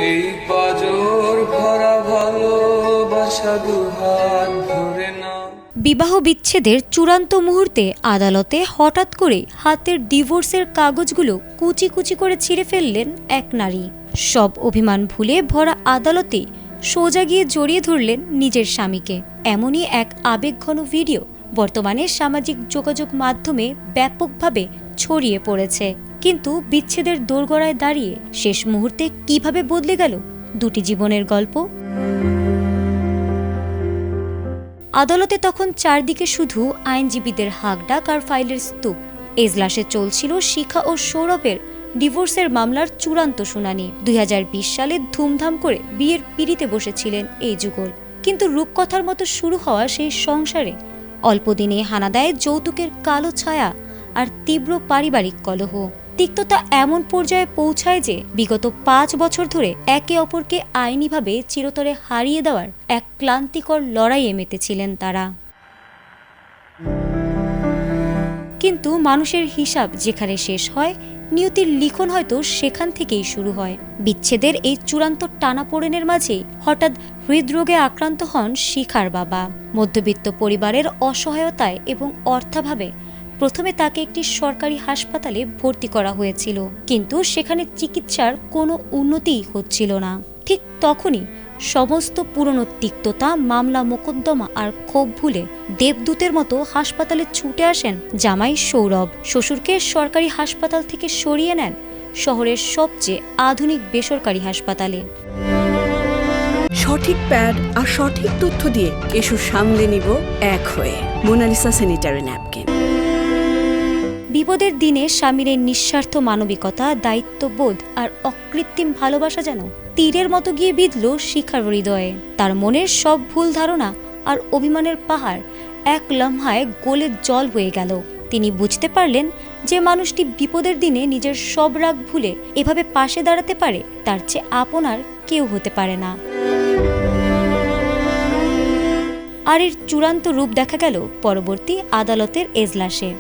এই পাজর ভরা ভালোবাসা দুহাত ধরে না। বিবাহ বিচ্ছেদের চূড়ান্ত মুহূর্তে আদালতে হঠাৎ করে হাতের ডিভোর্সের কাগজগুলো কুচি কুচি করে ছিঁড়ে ফেললেন এক নারী। সব অভিমান ভুলে ভরা আদালতে সোজা গিয়ে জড়িয়ে ধরলেন নিজের স্বামীকে। এমনই এক আবেগঘন ভিডিও বর্তমানে সামাজিক যোগাযোগ মাধ্যমে ব্যাপকভাবে ছড়িয়ে পড়েছে। কিন্তু বিচ্ছেদের দোরগোড়ায় দাঁড়িয়ে শেষ মুহূর্তে কিভাবে বদলে গেল দুটি জীবনের গল্প। আদালতে তখন চারদিকে শুধু আইনজীবীদের হাঁকডাক আর ফাইলের স্তূপ। এজলাসে চলছিল শিখা ও সৌরভের ডিভোর্সের মামলার চূড়ান্ত শুনানি। 2020 সালে ধুমধাম করে বিয়ের পিঁড়িতে বসেছিলেন এই যুগল। কিন্তু রূপকথার মতো শুরু হওয়া সেই সংসারে অল্পদিনে হানা দেয় যৌতুকের কালো ছায়া আর তীব্র পারিবারিক কলহ। তিক্ততা এমন পর্যায়ে পৌঁছায় যে বিগত 5 বছর ধরে একে অপরকে আইনিভাবে চিরতরে হারিয়ে দেওয়ার এক ক্লান্তিকর লড়াইয়ে মেতেছিলেন তারা। কিন্তু মানুষের হিসাব যেখানে শেষ হয়, নিয়তির লিখন হয়তো সেখান থেকেই শুরু হয়। বিচ্ছেদের এই চূড়ান্ত টানাপোড়েনের মাঝে হঠাৎ হৃদরোগে আক্রান্ত হন শিখার বাবা। মধ্যবিত্ত পরিবারের অসহায়তায় এবং অর্থাভাবে প্রথমে তাকে একটি সরকারি হাসপাতালে ভর্তি করা হয়েছিল, কিন্তু সেখানে চিকিৎসার কোনো উন্নতিই হচ্ছিল না। ঠিক তখনই সমস্ত পুরনো তিক্ততা, মামলা মোকদ্দমা আর ক্ষোভ ভুলে দেবদূতের মতো হাসপাতালে ছুটে আসেন জামাই সৌরভ। শ্বশুরকে সরকারি হাসপাতাল থেকে সরিয়ে নেন শহরের সবচেয়ে আধুনিক বেসরকারি হাসপাতালে। সঠিক প্যাড আর সঠিক তথ্য দিয়ে এসব সামলে নিব এক হয়ে। Monalisa sanitary napkin. বিপদের দিনে স্বামীর নিঃস্বার্থ মানবিকতা, দায়িত্ববোধ আর অকৃত্রিম ভালোবাসা যেন তীরের মতো গিয়ে বিঁধল শিখার হৃদয়ে। তার মনের সব ভুল ধারণা আর অভিমানের পাহাড় এক লম্হায় গলে জল হয়ে গেল। তিনি বুঝতে পারলেন যে মানুষটি বিপদের দিনে নিজের সব রাগ ভুলে এভাবে পাশে দাঁড়াতে পারে, তার চেয়ে আপন আর কেউ হতে পারে না। আর এর চূড়ান্ত রূপ দেখা গেল পরবর্তী আদালতের এজলাসে।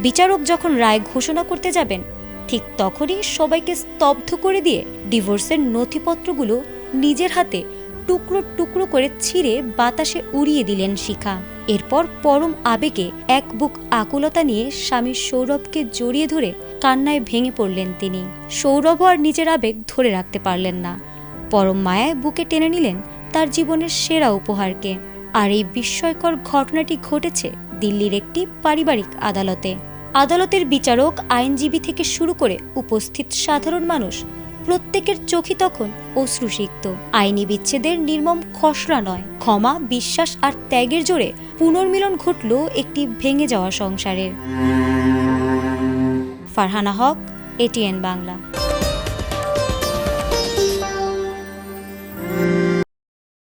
বিচারক যখন রায় ঘোষণা করতে যাবেন, ঠিক তখনই সবাইকে স্তব্ধ করে দিয়ে ডিভোর্সের নথিপত্রগুলো নিজের হাতে টুকরো টুকরো করে ছিঁড়ে বাতাসে উড়িয়ে দিলেন শিখা। এরপর পরম আবেগে এক বুক আকুলতা নিয়ে স্বামী সৌরভকে জড়িয়ে ধরে কান্নায় ভেঙে পড়লেন তিনি। সৌরভ আর নিজের আবেগ ধরে রাখতে পারলেন না, পরম মায়ায় বুকে টেনে নিলেন তার জীবনের সেরা উপহারকে। আর এই বিস্ময়কর ঘটনাটি ঘটেছে দিল্লির একটি পারিবারিক আদালতে। আদালতের বিচারক, আইনজীবী থেকে শুরু করে উপস্থিত সাধারণ মানুষ প্রত্যেকের চোখে তখন অশ্রুসিক্ত। আইনি বিচ্ছেদের নির্মম খসড়া নয়, ক্ষমা, বিশ্বাস আর ত্যাগের জোরে পুনর্মিলন ঘটল একটি ভেঙে যাওয়া সংসারের। ফারহানা হক, ATN বাংলা।